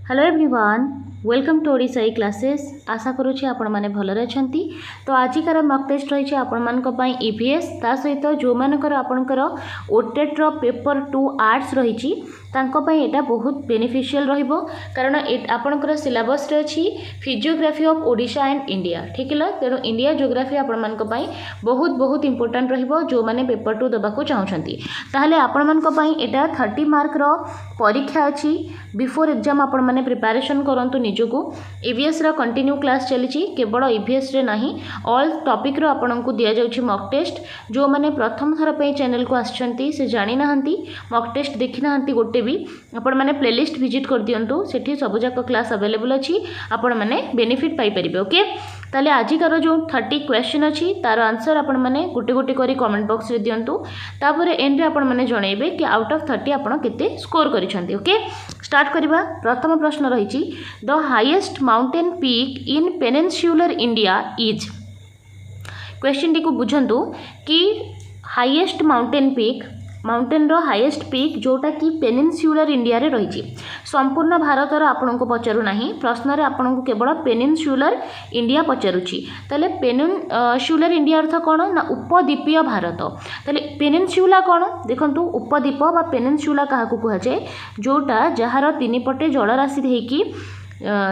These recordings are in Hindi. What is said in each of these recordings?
Hello everyone, welcome to Odisha classes. आशा करुँचे आपण मैंने भलरे अछंती। तो आजिकार मॉक टेस्ट रही आपण ईवीएस ता सहित जो मानकर आपणकर ओटेट रो पेपर 2 आर्ट्स रही यहाँ बहुत बेनिफिशियल रहिबो कारण आपणकर सिलेबस रे अछि physiography of Odisha and India. ठीक है, तेणु इंडिया जियोग्राफी आपण बहुत बहुत इंपोर्टेंट रहिबो जो माने पेपर 2 देबाकू चाहउछंती। ताहले आपण एटा 30 मार्क रो परीक्षा अछि। बिफोर एग्जाम आपण माने प्रिपरेशन करंतु निजको। ईवीएस रा कंटिन्यू क्लास चली केवल ईवीएस रे नहीं ऑल टॉपिक रो आपण को दिया जाउछि मॉक टेस्ट। जो माने प्रथम थर पे चैनल को आछंती से जानि नाहंती मॉक टेस्ट देखि नाहंती गोटे भी आपण माने प्लेलिस्ट विजिट कर दियंतु। सेठी सब जाक क्लास अवेलेबल अछि, आपण माने बेनिफिट पाई परिबे। ओके, ताले आजिकार जो 30 क्वेश्चन अच्छी तार आंसर आपण मैंने गोटे गोटे करी कमेंट बॉक्स रे दियंतु। तापर एंड रे आपण मैंने जणैबे कि आउट ऑफ 30 आपण केते स्कोर करिसंती। ओके, स्टार्ट करिबा। प्रथम प्रश्न रहिछि the highest mountain peak in peninsular India is. Question टी को बुझंतु कि हाईएस्ट माउंटेन पीक माउंटेन रो हाईएस्ट पीक जोटा कि पेनिनसुलर इंडिया रे रही। संपूर्ण भारत आपन को पचारू नहीं, प्रश्न रे आपन को केवल पेनिनसुलर इंडिया पचारुछि। ताले पेनिनसुलर इंडिया अर्थ कौन ना उपद्वीपीय भारत। ताले पेनिनसुला कौन देखंतु, उपद्वीप बा पेनिनसुला काहाकू कुहा जाय जोटा जहार तीन पटे जलराशि हेकी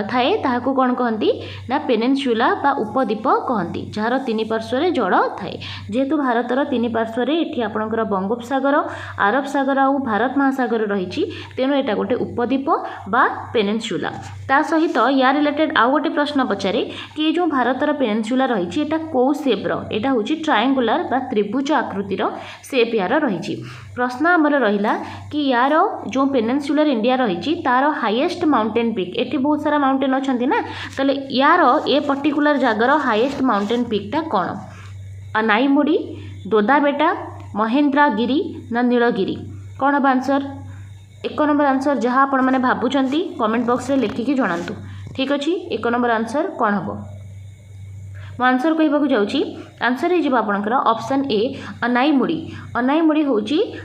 थाए ताहाकू कौन कहती ना पेनिनसुला बा उपद्वीप कहती, जार तीन पार्श्व जल थाए। जेहेतु भारतर तीन पार्श्व एठी आपणकर बंगोपसागर, आरब सागर और भारत महासागर रही, तेणु यहाँ गोटे उपद्वीप बा पेनिनसुला। ता सहित या रिलेटेड आउ गोटे प्रश्न पचारे कि जो भारतर पेनिनसुला रही एटा कौ सेप्र, एटा हूँ ट्रायंगुलर बा त्रिभुज आकृतिर सेप यार रही। प्रश्न आमर रहिला कि यार जो पेनिनसुलर इंडिया रही तार हाईएस्ट माउंटेन पीक, एटी बहुत सारा माउंटेन अच्छी ना, ताले यार ए पर्टिकुलर जगार हाईएस्ट माउंटेन पीकटा कौन? अनाईमुड़ी, दोदाबेटा, महेंद्रगिरी ना नीलगिरी? कौन हम आंसर? 1 नंबर आंसर जहाँ आपण मैंने भावुंट कमेंट बॉक्स रे लिखिकी जनातु। ठीक अच्छे, 1 नंबर आंसर कौन हम? मो आंसर कहवाक जाऊँगी, आंसर हो आपंकर ऑप्शन ए अनाईमुड़ी। अनाईमुड़ी हूँ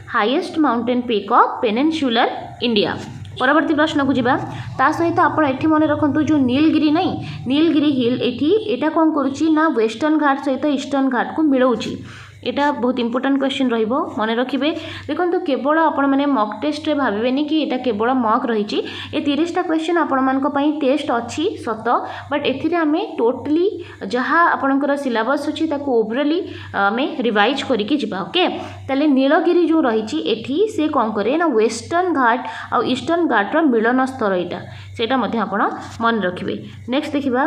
highest mountain peak of peninsular India. परवर्ती प्रश्न को जीवा। ता सहित आप एठी मन रखु जो नीलगिरी नहीं, नीलगिरी हिल एठी एटा कौन करुच्ची ना वेस्टर्न घाट सहित ईस्टर्न घाट को मिलाऊँगी। एटा बहुत इंपोर्टेंट क्वेश्चन रहिबो, मन रखिबे। देखंतु केवल आपण माने मॉक टेस्ट रे भाबिबेनी कि एटा केवल मॉक रहिची। ए 30टा क्वेश्चन आपण मानक पई टेस्ट अछि सत, बट एथिरे आमे टोटली जहाँ आपणकर सिलेबस अछि ताको ओवरली आमे रिवाइज करिकि जिबा। ओके, ताले नीलगिरी जो रहिची एठी से कोन करे ना वेस्टर्न घाट आ ईस्टर्न घाट रो मिलन स्थल एटा, सेटा मध्ये आपण मन रखिबे। नेक्स्ट देखिबा,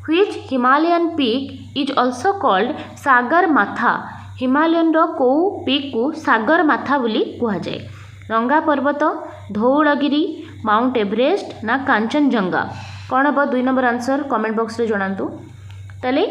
which Himalayan peak is also called Sagarmatha? Himalayan रो को पीक को सागर माथा बोली कहा जाए? रंगा पर्वत, धौलगिरी, माउंट एवरेस्ट ना कांचनजंगा? कौन हम 2 नंबर आंसर कमेंट बॉक्स रे जनातु। ताले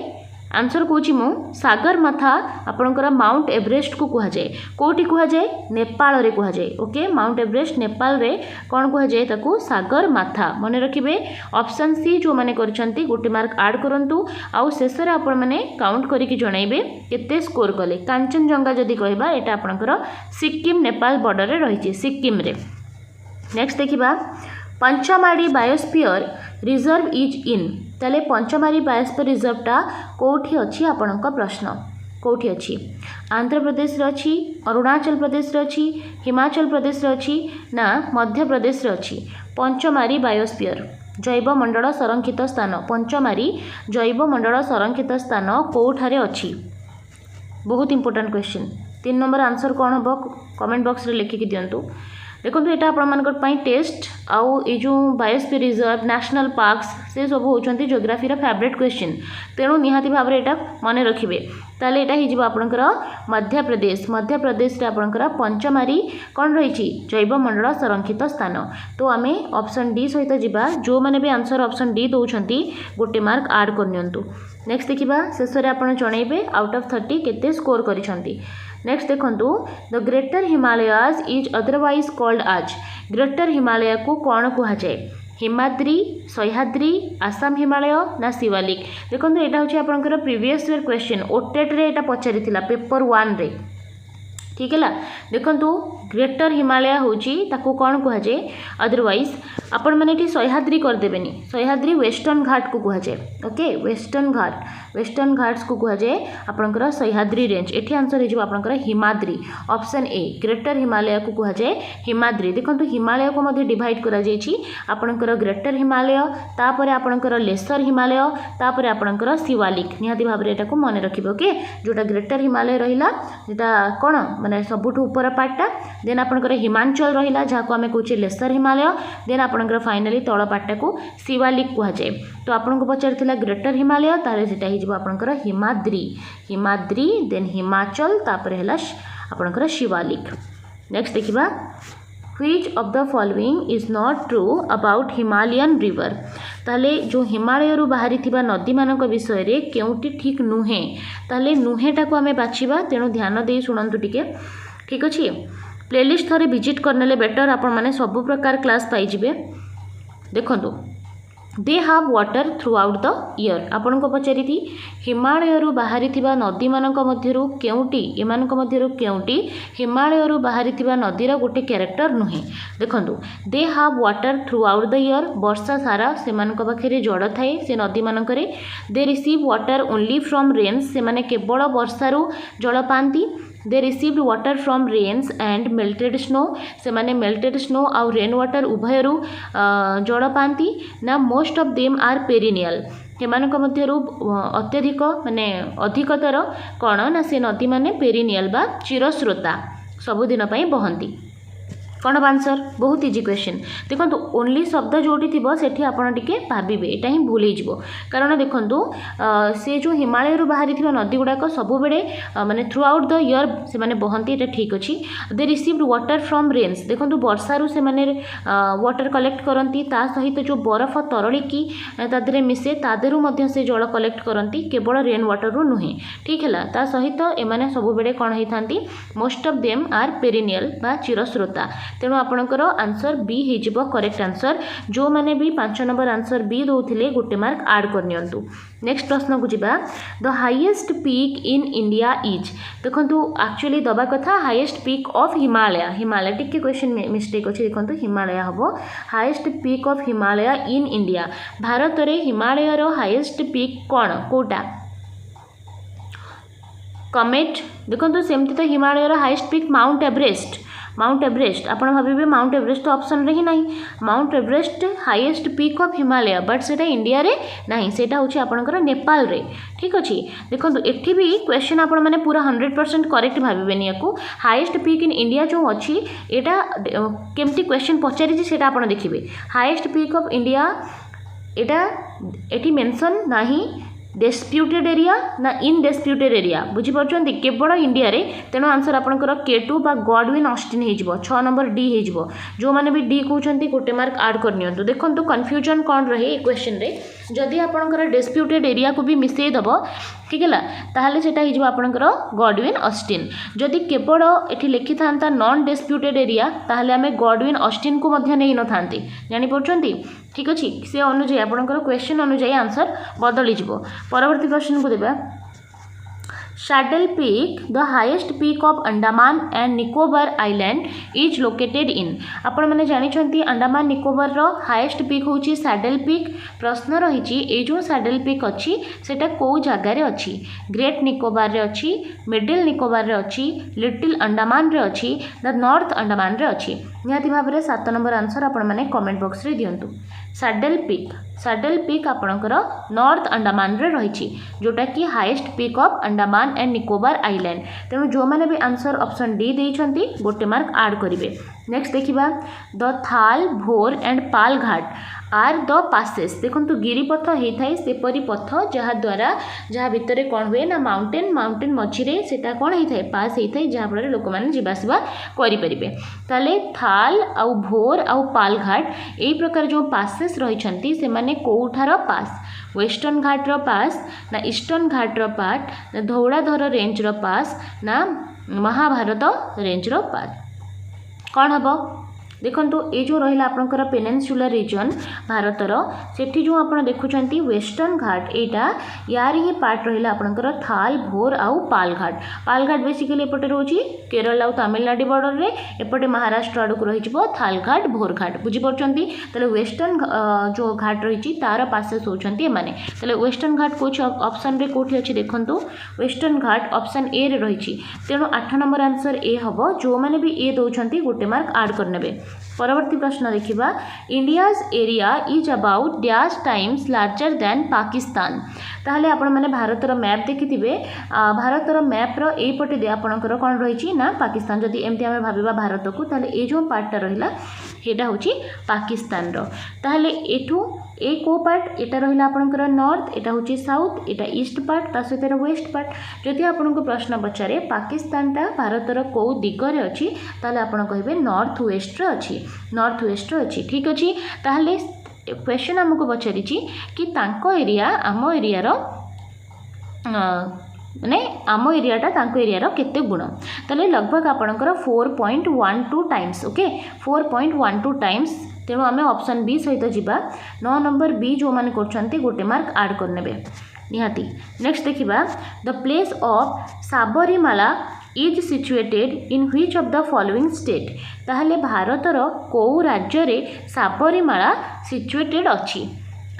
आंसर कहूँ मु सागर माथा आपणकर माउंट एवरेस्ट को कहा जाए। कोटी कहा जाए? नेपाल रे कहा जाए। ओके, माउंट एवरेस्ट नेपाल रे कौन कहा जाए ताको? सागर माथा। मन रखिबे ऑप्शन सी जो माने करछंती गोटे मार्क ऐड करंतु आउ शेष रे आपण माने काउंट करिकि जणाइबे केते स्कोर कले। कांचनजंगा जदी कहबा एटा आपणकर सिक्किम नेपाल बॉर्डर रे रहिछि, सिक्किम रे। नेक्स्ट देखिबा, पंचमाड़ी बायोस्फीयर रिजर्व इज इन। ताले पंचमाड़ी बायोस्फीयर रिजर्वटा कोठी अछि आपणक प्रश्न? कोठी अछि? आंध्र प्रदेश रे अछि, अरुणाचल प्रदेश रे अछि, हिमाचल प्रदेश रे अछि ना मध्य प्रदेश रे अछि? पंचमाड़ी बायोस्फीयर जैव मंडल संरक्षित स्थान, पंचमाड़ी जैव मंडल संरक्षित स्थान कोठारे अछि? बहुत इंपोर्टेंट क्वेश्चन। 3 नंबर आंसर कौन हम? कमेंट बॉक्स रे लिखिकी दियंतु। देखो यहाँ आपण टेस्ट आउ ये जो बायोस्फीयर रिजर्व नेशनल पार्क्स से सब होती जियोग्राफी फेवरेट क्वेश्चन, तेणु निहाती भाव में यहाँ मन रखिए। ताले यहाँ हो आपणकर मध्य प्रदेश। मध्य प्रदेश रे आपणकर पंचमारी कौन रही? जैव मंडल संरक्षित स्थान। तो आम ऑप्शन डी सहित जावा। जो मैंने भी आंसर ऑप्शन डी दौरान गोटे मार्क ऐड करनियंतु। नेक्स्ट देखिबा, शेष में आप जनइबे आउट ऑफ 30 केते स्कोर करिसंती। नेक्स्ट देखंतु, the greater Himalayas is otherwise called आज। ग्रेटर हिमालय को कौन कहा जाए? हिमाद्री, सह्याद्री, आसाम हिमालय ना शिवालिक? देखो यहाँ हूँ आपंकर प्रीवियस ईयर क्वेश्चन ओटेट रे एटा पचारि पेपर 1 रे। ठीक है, देखो ग्रेटर हिमालय होची ताको कौन कह जाए अदरवाइज आपण मैंने ये सह्याद्री करदेवेनि सह्याद्री वेस्टर्न घाट को कह जाए ओके वेस्टर्न घाट्स को कह जाए आपंकर सह्याद्री रेंज एठी आंसर हो आपंकर Himadri option A greater Himalaya को कह जाए हिमाद्री देखो हिमालय को मध्य डिवाइड करा जायछि आपंकर ग्रेटर हिमालय तापर आपंकर लेसर हिमालय तापर आपंकर शिवालिक निहाती भाव एटा को मन रखिबो ओके जोटा ग्रेटर हिमालय रहिला जेटा कोन माने सबुठु ऊपर पार्टटा देन आपंकर हिमाचल रहिला जाको आमे कहूचे लेसर हिमालय देन आपंकर फाइनली तळ पार्टटा को शिवालिक कह जाए तो आपन को पचार ग्रेटर हिमालय तारे सेटा हिजबो आपनकर हिमाद्री देन हिमाचल तापर हैला आपनकर शिवालिक नेक्स्ट देखिबा which of the following is not true about Himalayan river ताले जो हिमालय रु बाहरी थिबा नदी मानक विषय रे केउटी ठीक नुहे ताले नुहेटा को आमे बाछिबा तेणु ध्यान दे सुनंतु टिके ठीक अछि प्लेलिस्ट थरे विजिट करनेले बेटर आपण माने सब प्रकार क्लास पाई जिवे देखंतु they have water throughout the year आपन को पचारि थी हिमालय रु बाहरी थिबा नदी मानक मध्यरु केउटी एमानक मध्यरु केउटी हिमालय रु बाहरी थिबा नदीर गोटे कैरेक्टर नुहे देखंतु they have water throughout the year वर्षा सारा से मानक पाखरे जड़ थाए से नदी मानकरे they receive water only from rains से माने केवल वर्षा रु जल पांती they received water from rains and melted snow से माने मेल्टेड स्नो आउ रेन वाटर उभयरु जल पाती ना most of them are perennial सेमानक मध्यरु अत्यधिक माने अधिकतर कौन ना से नदी माने पेरिनियल बा चिरस्रोता सबुदिन पई बहंती कौन आंसर बहुत इजी क्वेश्चन देखो ओनली शब्द जोटी थी सेठी आपण टिके भाबिबे एटा ही भूल हो कारण देखो से जो हिमालय रु बाहरी थिबा नदी गुड़ाक सब बेले माने थ्रू आउट द ईयर से माने बहंती एटा ठीक अच्छी they received water from rains देखो वर्षारू से माने वाटर कलेक्ट करती ता सहित जो बरफ तरलिकी तादरे मिसे तादेरु मध्य से जल कलेक्ट करती केवल रेन वाटर रु नुहे ठीक है ता सहित एमाने सब बेले कौन होती most of them are perennial बा चिरस्रोता तेणु आपणकर आंसर बी हो करेक्ट आंसर जो मैंने भी 5 नंबर आंसर बी दौले गोटे मार्क आड करनी नेक्स्ट प्रश्न को जीवा the highest peak in India is देखो एक्चुअली दबा कथा हाईएस्ट पीक ऑफ हिमालय टिके क्वेश्चन मिस्टेक अच्छे देखो हिमालय हम highest peak of Himalaya in India Bharat में हिमालय हाईएस्ट पीक कौन कोटा कमेट देखो सेमती तो Himalaya highest peak mount Everest आप भावे माउंट एवरेस्ट तो ऑप्शन रे ही नहीं mount Everest highest peak of Himalaya but सेटा इंडिया रे नहीं सेटा होची आपनकर नेपाल रे ठीक अच्छे देखो एठी भी क्वेश्चन आपण माने पूरा 100% करेक्ट भावेनि याकू हाईएस्ट पीक इन इंडिया जो अच्छी एटा केमती क्वेश्चन पचारि सेटा आपण देखिबे हाईएस्ट पीक ऑफ इंडिया एटा एठी मेंशन नहीं डिस्प्यूटेड एरिया ना इनडिस्प्यूटेड एरिया बुझीपार केवल इंडिया रे तेणु आंसर आपंकर K2 बा गॉडविन ऑस्टिन हो 6 नंबर डी हो जो मैंने भी डी कहते गोटे मार्क आड करनी देखो कन्फ्यूजन कौन रहे क्वेश्चन रे जदि आपंकर डिस्प्यूटेड एरिया को भी मिसेदब ठीक है ताहले सेटा हिजबो आपनकर गॉडविन ऑस्टिन जदि केवल एठी लिखि थांता नॉन डिस्प्यूटेड एरिया ताहले आमे गॉडविन ऑस्टिन को मध्य नै न थांती जानि पड़छंती ठीक अछि से अनुଯାयी आपनकर क्वेश्चन अनुଯାयी आंसर बदली जिवो परवर्ती प्रश्न को देबा Saddle Peak, the highest peak of Andaman and Nicobar Island, is located in. आपण माने जानिछंती अंडमान निकोबार रो हाईएस्ट पीक होची सैडल पीक प्रश्न रही ए जो सैडल पीक अच्छी सेटा को जगार अच्छी ग्रेट निकोबार रे अच्छी मिडिल निकोबार रे अच्छी लिटिल अंडमान रे अच्छी द नॉर्थ अंडमान रे अच्छी निहाती भाव में 7 नंबर आंसर आपण माने कमेंट बॉक्स रे दियंतु सैडल पीक आपणकर नॉर्थ अंडमान रे रही जोटा कि highest peak of Andaman and Nicobar island तेणु जो मैंने भी आंसर ऑप्शन डी देइछंती गोटे मार्क आड करिवे नेक्स्ट देखिबा the Thal Bhor and Pal Ghat are the passes देखो गिरिपथ होता है सेपरी पथ जहाँ द्वारा जहाँ भितर कौन हुए ना माउंटेन मझीरे सेटा कौन होता है पास होता है जहाँ फल लोक मैंने जावासवा करें ताले थाल आउ भोर आउ पाल घाट यही प्रकार जो पासेस रही से माने कोठार पास वेस्टर्न घाटर पास ना ईस्टर्न घाटर पास ना धौलाधर रेंजर पास ना महाभारत रेंजर पास कौन हम देखो ये जो रहा आपंकर पेनिनसुलर रीजन भारतर सेठी जो आप देखुं वेस्टर्न घाट यहाँ यार ही पार्ट रहा आपंकर थाल भोर आउ पाल घाट बेसिकली एपटे रोचे केरल आउ तमिलनाडु बॉर्डर रे एपटे महाराष्ट्र आड़ को रही थाल घाट भोर घाट बुझीपार्टी तेल वेस्टर्न जो घाट रही तार पासेस होती एमाने तेल वेस्टर्न घाट कौन ऑप्शन रे कोठी अच्छी देखंतु वेस्टर्न घाट ऑप्शन ए रे रही तेणु 8 नंबर आंसर ए हम जो मैंने भी ए दौरान गोटे मार्क आड करने। परवर्ती प्रश्न देखा India's area is about dash times larger than Pakistan ताहले आपण माने भारतर मैप देखिथिबे भारतर मैप्र एपटे आपणकर कौन रही ना पाकिस्तान जदि एमती आम भाविबा भारत को ताहले ए जो पार्टा रहिला हेटा होची पाकिस्तान रो ताहले एठू ए को पार्ट एटा रहिला आपणकर नॉर्थ एटा होची साउथ एटा ईस्ट पार्ट ता सहित वेस्ट पार्ट जदि आपनको प्रश्न पचारे पाकिस्तानटा भारतर को दिगरे अछि ताहले आपण कहिबे नॉर्थ वेस्ट रे अछि ठीक अछि ताहले क्वेश्चन हमको पचारि कि तांको एरिया आम एरिया माने आम एरियाटा तांको एरिया केते गुण ताले लगभग आपणकर 4.12 टाइम्स ओके 4.12 टाइम्स तेणु आम ऑप्शन बी सहित जीवा 9 नंबर बी जो मैंने कर गोटे मार्क आड करने निहाती। नेक्स्ट देखिबा the place of Sabarimala is situated in which of the following state ताहले भारतर को राज्य रे साबरीमाला सिचुएटेड अछि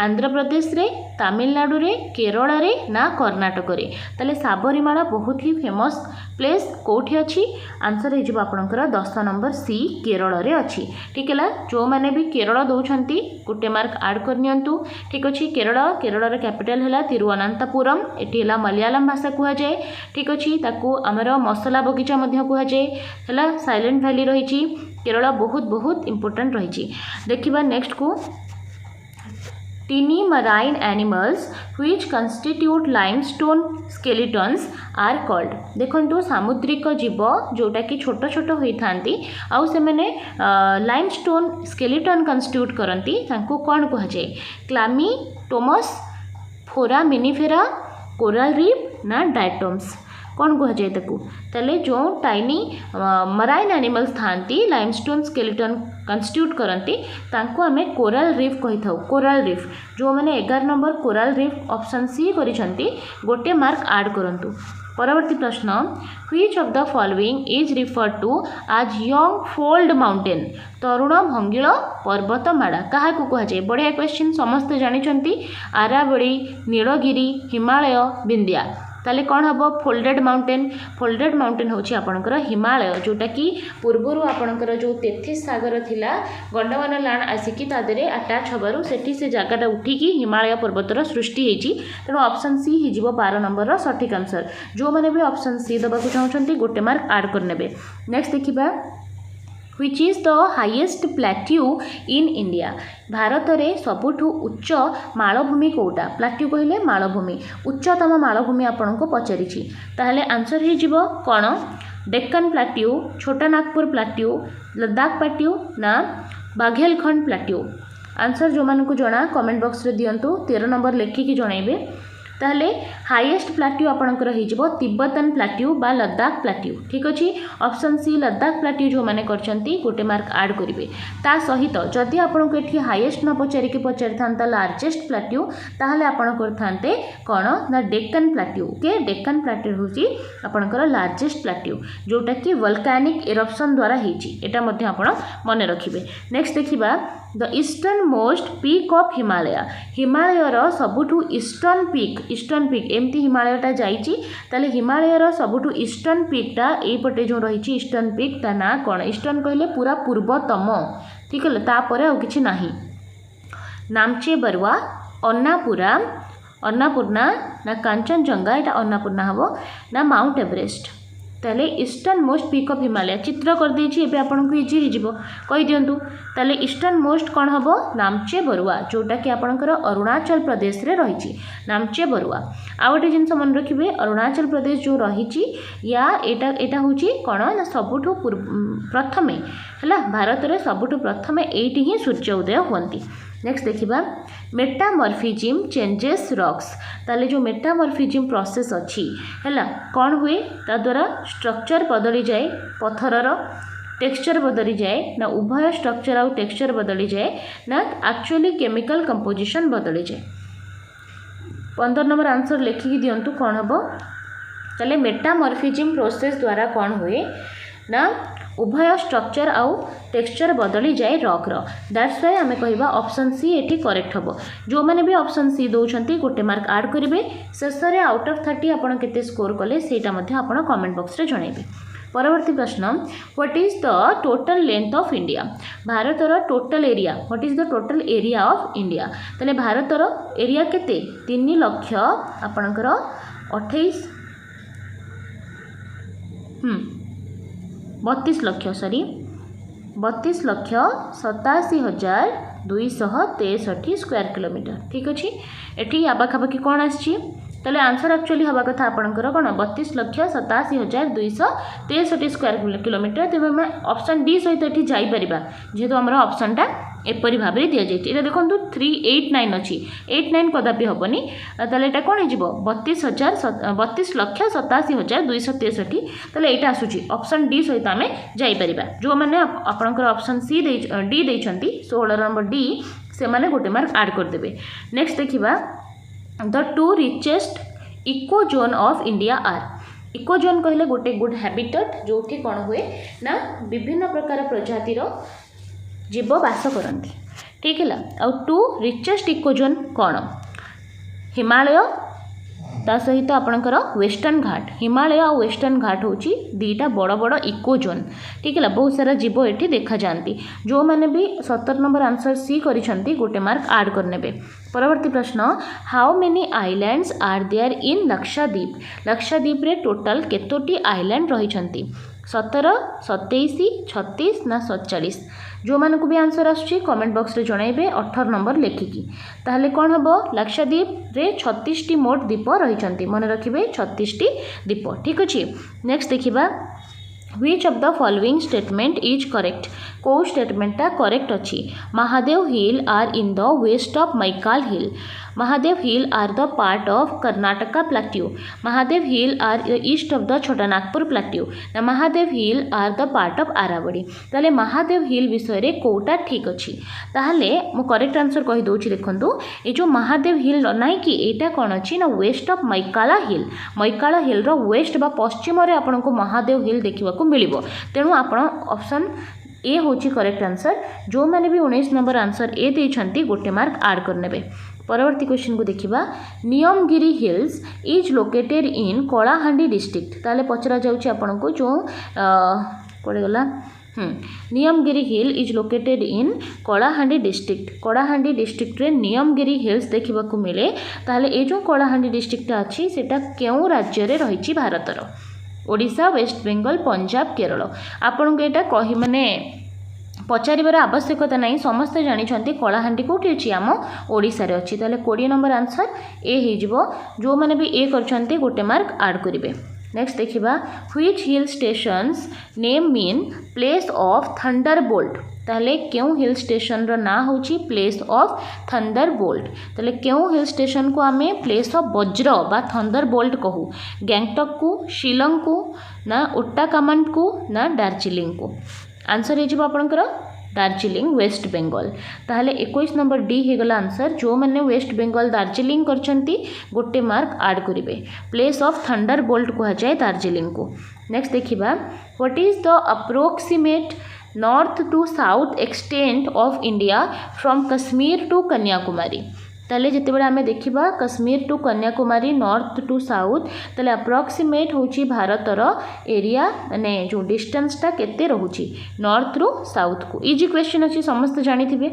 आंध्र प्रदेश रे तमिलनाडु रे केरल रे ना कर्नाटक रे ताले साबरीमाला बहुत ही फेमस प्लेस कोठी अछि आंसर हे आपणकर 10 नंबर सी केरल रे अछि ठीक है जो मैंने भी केरल दौरान गोटे मार्क आड करनियंतु ठीक अच्छी केरल रे कैपिटल है तिरुवनंतपुरम एटी है मलयालम भाषा कह जाए ठीक अच्छी ताकू आमर मसला बगीचा कह जाए है साइलेंट वैली रही केरल बहुत बहुत इंपोर्टेंट रही देखिबा नेक्स्ट को Tiny marine animals which constitute limestone skeletons are called देखो सामुद्रिक जीव जोटा कि छोट छोट होता आउ से मैंने लाइमस्टोन स्केलेटन कंस्टिट्यूट करती कौन कह जाए क्लामी टोमस फोरामिनिफेरा कोरल रीफ ना डायटम्स कौन कह जाए ताले जो टाइनी मराइन एनिमल्स थांती लाइमस्टोन स्केलेटन कंस्टिट्यूट करती तांको आमे कोरल रीफ कही था कोरल रीफ जो मैंने 11 number coral reef option C करिसंती गोटे मार्क आड करंतु। परवर्ती प्रश्न which of the following is referred to as young fold mountain तरुण भंगिल पर्वतमाला क्या कह जाए बढ़िया क्वेश्चन समस्ते जानी आरावली नीलगिरी हिमालय विंध्या ताले कौन हम फोल्डेड माउंटेन होची आपणकर हिमालय जोटा कि पूर्वर आपणकर जो 33 सागर थिला गंडमान लाण आसिकी तादरे अटैच हबारु सेठी से जगहटा उठिकी हिमालय पर्वतर सृष्टि होती तेणु ऑप्शन सी हो 12 नंबर सठिक आंसर जो मैंने भी ऑप्शन सी दबा चाहते गोटे मार्क आड करने। नेक्स्ट देखिबा which is the highest plateau in India Bharat रे सबुठु उच्च मालभूमि कोटा प्लाट्यू कहले मालभूमि उच्चतम मालभूमि आपन को पचारि ताहले आंसर हे जिवो कोन डेक्कन प्लाट्यू छोटा नागपुर प्लाट्यू लद्दाख प्लाट्यू ना बाघेलखंड प्लाट्यू आंसर जो मान को जना कमेंट बॉक्स रे दियंतु 13 नंबर लिखिकी जणाइबे ताहले हाईएस्ट प्लाट्यू आपणकर हो तिब्बतन प्लाट्यू बा लद्दाख प्लाट्यू ठीक अच्छे ऑप्शन सी लद्दाख प्लाट्यू जो मैंने करछंती गोटे मार्क आड करेंगे ता सहित जदि आपन को एठी हाईएस्ट न पचारिक पचारि था लार्जेस्ट प्लाट्यू ताहले आपन करथांते कौन ना डेक्कन प्लाट्यू के डेक्कन प्लाट्यू होची आपनकर लार्जेस्ट प्लाट्यू जोटा कि वोल्केनिक इरप्शन द्वारा होची एटा मध्ये आपण मने रखिबे। नेक्स्ट देखिबा the easternmost peak of हिमालयर सबुठु ईस्टर्न पीक एमती हिमालयटा जाइची ताले हिमालयर सबुठु ईस्टर्न पीकटा एपटे जो रही ईस्टर्न पीक ता ना कौन ईस्टर्न कहले पूरा पूर्वतम ठीक है तापर आ किछि नाही नामचे बरुआ अन्नापूर्णा ना कांचनजंगा एटा अन्नापूर्णा हबो ना माउंट एवरेस्ट ताले eastern most peak of Himalaya चित्र कर देछि एबे आपन को इजी हिजिबो कहि दियंतु ताले ईस्टर्न मोस्ट कौन हबो नामचे बरुआ जोटा कि आपनकर अरुणाचल प्रदेश रे रहिछि नामचे बरुआ आ गोटे जिनस मन रखिबे अरुणाचल प्रदेश जो रहिछि या एटा होछि कोन ना सबुठु प्रथमे हला भारत रे सबुठु प्रथमे एठी ही सूर्य उदय होंती। नेक्स्ट देखिबा मेटामॉर्फिज्म चेंजेस रॉक्स ताले जो मेटामॉर्फिज्म प्रोसेस अच्छी है कौन हुए ता द्वारा स्ट्रक्चर बदली जाए पत्थरर टेक्सचर बदली जाए ना उभय स्ट्रक्चर आउ टेक्सचर बदली जाए ना एक्चुअली केमिकल कंपोजिशन बदली जाए 15 नंबर आंसर लिखिकी दिंतु कौन हम ताले मेटामॉर्फिज्म प्रोसेस द्वारा कौन हुए ना उभय स्ट्रक्चर आउ टेक्सचर बदली जाए रॉक रो दैट्स व्हाई आमे कहबा ऑप्शन सी एठी करेक्ट हबो जो माने भी ऑप्शन सी दोउछंती गोटे मार्क ऐड करिवे शेष रे आउट ऑफ 30 आपण केते स्कोर कले सेटा मध्ये आपण कमेंट बॉक्स रे जणाइबे। परवर्ती प्रश्न what is the total length of India भारतर total area what is the total area of India तले भारतर एरिया केते 3 लाख आपणकर 28 32 लाख सॉरी 32,87,263 स्क्वायर किलोमीटर ठीक अच्छे एटी आपाखापाखि कौन आसी ताले आंसर एक्चुअली हवा कथा आपणकर कौन 32,87,263 स्क्वायर किलोमीटर तेज आम ऑप्शन डी सहित ये जापर जेहेतु आम ऑप्शनटा एपरी भाव में दि जाए देखो 389 अच्छी 89 कदापि हेनी ताले एटा कौन हो 32,87,263 ताले एटा आसूची ऑप्शन डी सहित आम जापर जो मैंने आपंकर ऑप्शन सी डी देती 16 नंबर डी से मैंने गोटे मार्क ऐड करदे। नेक्स्ट देखा the 2 richest eco zone of India are eco zone कहले गोटे गुड हैबिटेट जो कौन हुए ना विभिन्न प्रकार प्रजातिर जीव बास करती ठीक है आ 2 रिचेस्ट इको जोन कौन हिमालय ता सहित आपणकर वेस्टर्न घाट हिमालय और वेस्टर्न घाट हूँ दीटा बड़ बड़ इको जोन ठीक है बहुत सारा जीव ये देखा जाती जो मैंने भी 17 नंबर आंसर सी करिसेंती गोटे मार्क ऐड करने। परवर्ती प्रश्न how many islands are there in Lakshadweep Lakshadweep रे टोटल केतोटी आइलैंड रही 17 27 36 ना 47 जो मानक भी आंसर आसुची कमेंट बॉक्स रे जणाइबे 18 नंबर लेखिकी ताहले कौन हम लक्षद्वीप रे 36 टी मोट द्वीप रही मन रखिए 36 टी द्वीप ठीक अच्छे। नेक्स्ट देखिबा which of the following statement is correct को स्टेटमेंटा करेक्ट अच्छी Mahadev hill are in the west of Maikal hill Mahadev hill are the part of Karnataka plateau Mahadev hill are east of the Chhotanagpur plateau ना Mahadev hill are the part of Aravalli ताले महादेव हिल विषय रे कोटा ठीक अच्छी ताहले मो करेक्ट आंसर कहि दोछि देखंतु ए जो महादेव हिल नाही कि एटा कोन अछि ना वेस्ट ऑफ मैकाला हिल रो वेस्ट बा पश्चिम रे आपनको महादेव हिल देखिबा को मिलिबो तेणु आपण ऑप्शन ए होची करेक्ट आंसर जो मैंने भी 19 नंबर आंसर ए देछंती गोटे मार्क ऐड करनेबे। परवर्ती क्वेश्चन को देखिबा Niyamgiri hills is located in Kalahandi district ताले पचरा जाउची आपनको जो पड़े गला Niyamgiri hill is located in Kalahandi district रे नियमगिरी हिल्स देखिबा को मिले ताले ए जो कलाहांडी डिस्ट्रिक्ट अछि सेटा केउ राज्य रे रहिछि भारतर ओडिशा वेस्ट बेंगल पंजाब केरल आपन को एटा कहि माने पचारिबार आवश्यकता नहीं समस्ते जानी कलाहांडी कौटी अच्छी आम ओडिशा रे अच्छी ताले 20 नंबर आंसर ए हो जो मैंने भी ए करछंती गोटे मार्क ऐड करिवे। नेक्स्ट देखिबा which hill stations name mean place of Thunderbolt ताले क्यों हिल स्टेशन रो ना होची प्लेस ऑफ थंडरबोल्ट ताले क्यों हिल स्टेशन को आमे प्लेस ऑफ वज्र बा थंडरबोल्ट कहू गैंगटॉक को शिलंग को ना उत्तराखंड को ना दार्जिलिंग को आंसर हो आपणकर दार्जिलिंग वेस्ट बेंगल ताहले 21 नंबर डी होगला आंसर जो मैंने वेस्ट बेंगल दार्जिलिंग करछंती गोटे मार्क ऐड करिवे प्लेस ऑफ थंडरबोल्ट कहा जाए दार्जिलिंग को। नेक्स्ट देखिबा what is the approximate north to south extent of India from Kashmir to Kanyakumari ताले जितेबाला आम देखा Kashmir to Kanyakumari north to south ताले अप्रोक्सीमेट होची भारतर एरिया माने जो डिस्टेंसटा केते रहूची नॉर्थ रु साउथ को इजी क्वेश्चन अच्छी समस्त जानी थे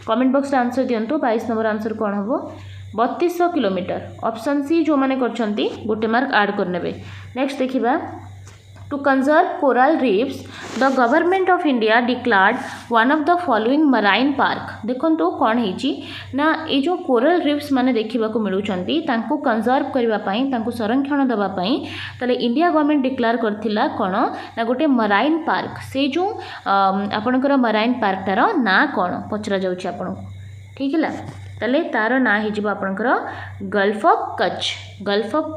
कमेंट बॉक्स आंसर दिंतु 22 नंबर आंसर कौन हम 3200 किलोमीटर ऑप्शन सी जो मैंने करछंती गोटे मार्क ऐड करनेबे। नेक्स्ट देखिबा to conserve coral reefs the government of India declared one of the following marine park देखो तो कौन है ना ये जो कोरल रीफ्स माने देखा मिलूँगी कंजर्व करने संरक्षण देवाई ताले इंडिया गवर्नमेंट डिक्लेयर करथिला कौन ना गोटे मराइन पार्क से जो आपणकर मराइन पार्कटार ना कौन पचरा जाउछि आपन ठीक है ताले तार ना हो आपणकर गल्फ ऑफ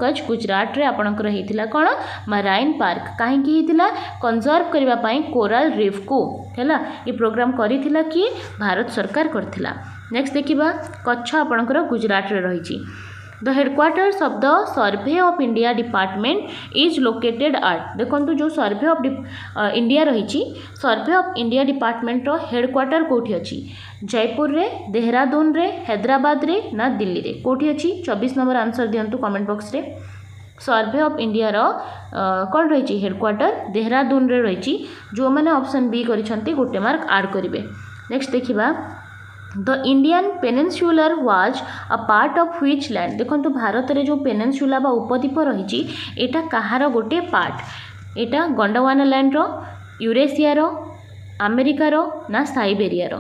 कच्छ गुजरात रे आपणकर होता कौन मराइन पार्क कहीं कंजर्व करने कोराल रीफ को है ये प्रोग्राम करथिला कि भारत सरकार करथिला। नेक्स्ट देखिबा कच्छ आपणकर गुजरात रे रही। The headquarters of the survey of India department is located at देखो जो सर्वे ऑफ इंडिया रही सर्वे ऑफ इंडिया डिपार्टमेंट रो हेडक्वार्टर कोठी अछि जयपुर रे देहरादून रे हैदराबाद रे ना दिल्ली रे कोठी अछि 24 नंबर आंसर दियंतु कमेंट बॉक्स रे। सर्वे ऑफ इंडिया रो कौन रही हेडक्वार्टर देहरादून रे रही जो मैंने ऑप्शन बी करिसंती गोटे मार्क ऐड करिवे। नेक्स्ट देखिबा the Indian peninsular was a part of which land देखो भारत रे जो पेनिनसुला बा उपद्वीप रही एटा कहार गोटे पार्ट एटा गोंडवाना लैंड रो यूरेशिया रो अमेरिका रो ना साइबेरिया रो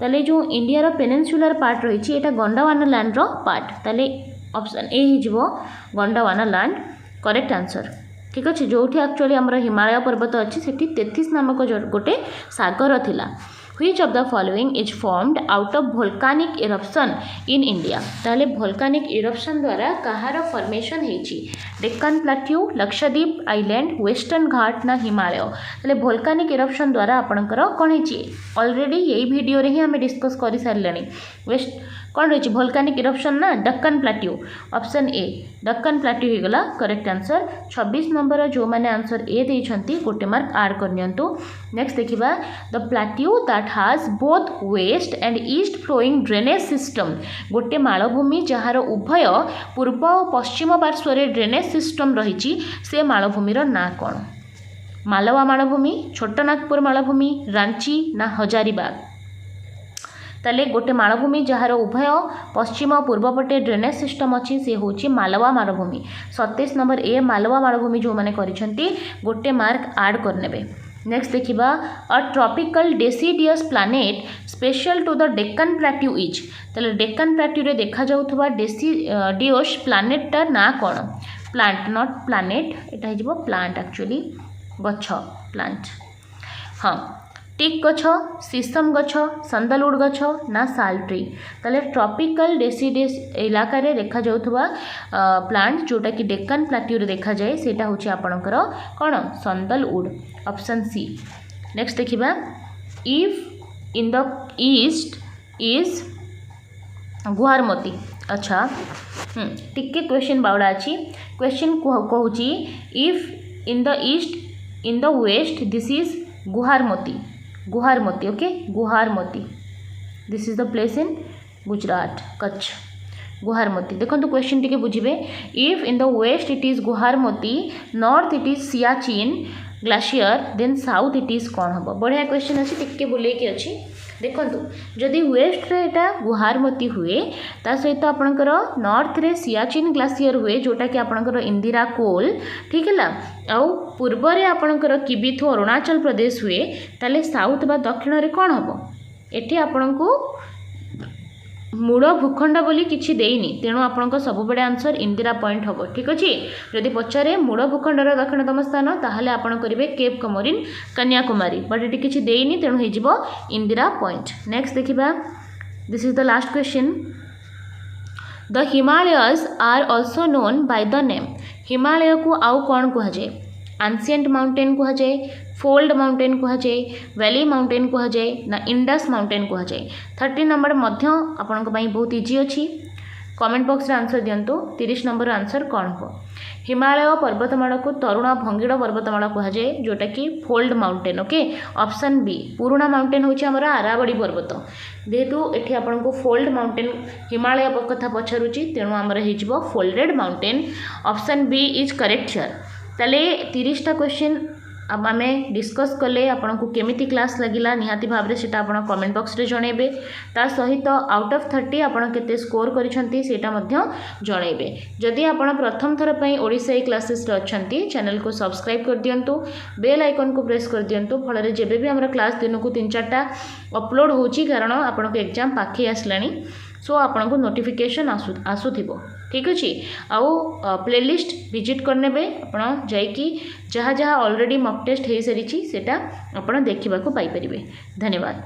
ताले जो इंडिया रो पेनिनसुलर पार्ट रही एटा गोंडवाना लैंड रो पार्ट ताले ऑप्शन ए हिजबो गोंडवाना लैंड करेक्ट आंसर ठीक अच्छे जो एक्चुअली आमर हिमालय पर्वत अच्छी सेठी 33 नामक गोटे सागर थिला। Which of the following is formed out of volcanic eruption in India ताले volcanic eruption द्वारा कहार फॉर्मेशन हेची Deccan plateau Lakshadweep island western घाट ना हिमालय ताले volcanic eruption द्वारा आपणकर कौन हेची ऑलरेडी यही वीडियो रे ही हमें डिस्कस कर सारे वेस्ट कौन रही volcanic eruption ना Deccan plateau option A Deccan plateau हो गला करेक्ट आंसर। 26 नंबर जो मैंने आंसर ए देइछंती गोटे मार्क ऐड कर नियंतु। नेक्स्ट देखिबा the plateau that has both west and east flowing drainage system गोटे मालभूमि जहार उभय पूर्व और पश्चिम पार्श्व रे ड्रेनेज सिस्टम रही से मालभूमिर ना कौन मालवा मालभूमि छोटनागपुर मालभूमि रांची ना हजारीबाग ताले गोटे मालभूमि जहार उभय पश्चिम और पूर्व पटे ड्रेनेज सिस्टम अच्छी से हूँ मालवा मालभूमि 27 नंबर ए मालवा मालभूमि जो मैंने करिसेंती गोटे मार्क ऐड करनेबे। नेक्स्ट देखिबा a tropical deciduous plant special to the Deccan plateau is ताले डेक्कन प्लाट्यू रे देखा जाउथबा डेसिडियस प्लैनेटर ना कौन plant not planet Etah हिजबो plant actually गछ प्लांट हाँ टिक गछ सीसम गछ संदलवुड गछ ना साल ट्री ताले ट्रॉपिकल डेसिडियस इलाका रे देखा जाउथबा प्लांट जोटा कि डेक्कन प्लाट्यू रे देखा जाए सेटा होची आपणकर कोन संदलवुड ऑप्शन सी। नेक्स्ट देखिबा if in the east is Guhar Moti अच्छा टिके क्वेश्चन बावड़ा अच्छी क्वेश्चन कहूची if in the east in the west this is Guhar Moti okay Guhar Moti this is the place in Gujarat Kutch Guhar Moti देखो क्वेश्चन टी बुझे if in the west it is Guhar Moti north it is Siachen glacier then south it is कौन हम बढ़िया क्वेश्चन अच्छी टिके बुलेकी अच्छी देखो जदि वेस्ट रे एटा गुहारमती हुए ता सहित आपणकर नॉर्थ रे सियाचिन ग्लेशियर हुए जोटा कि आपणकर इंदिरा कोल ठीक है आउ पूर्व रे आपणकर किबिथु अरुणाचल प्रदेश हुए ताले साउथ बा दक्षिण रे कौन हम एठी आपणको मूल भूखंड बोली किसी देनी तेणु आपण सब बड़े आंसर इंदिरा पॉइंट हम ठीक अच्छे जदि पचारे मूल भूखंडर दक्षिणतम स्थान ताहले आपण करेंगे केप कमोरिन कन्याकुमारी बट ये किसी देनी तेणु हो इंदिरा पॉइंट। नेक्स्ट देखिबा this is the last question the Himalayas are also known by the name Himalaya को आउ कौन कहुए एंशिएंट माउंटेन कहुए फोल्ड माउंटेन कहुए वैली माउंटेन कहुए ना इंडस माउंटेन कहुए 30 नंबर मध्य आपण बहुत इजी अच्छी कमेंट बॉक्स रे आंसर दिंतु 30 नंबर आंसर कौन हो हिमालय पर्वतमाला को तरुण भंगीड़ पर्वतमाला कहुए जोटा कि fold mountain okay option B पुराणा माउंटेन होची हमर आरावड़ी पर्वत जेहेतु एठी आपन को फोल्ड माउंटेन हिमालय कथा पछरुची तेणु आमर हेजिबो folded mountain option B is correct here ताले 30 टा क्वेश्चन अब आम डिस्कस कले आपन को केमिति क्लास लगिला निहाती भाव में सेटा आपन कमेंट बॉक्स रे जणेबे ता सहित आउट ऑफ 30 आपन केते स्कोर करिसंती सेटा मध्य जणेबे जदि आपन प्रथम थर पई ओडिसा क्लासेस रे अछंती चैनल को सब्सक्राइब कर दियंतु बेल आइकन को प्रेस कर दियंतु फल रे जेबे भी हमर क्लास दिन को 3-4टा अपलोड होची कारण आपन को एग्जाम पाखे आसलानी सो आपन को नोटिफिकेशन आसुथिबो ठीक अच्छे आउ प्लेलिस्ट विजिट करने आप जाकि जहाँ जहाँ ऑलरेडी मॉक टेस्ट हो सारी सेटा आप देखा पाई परिबे। धन्यवाद।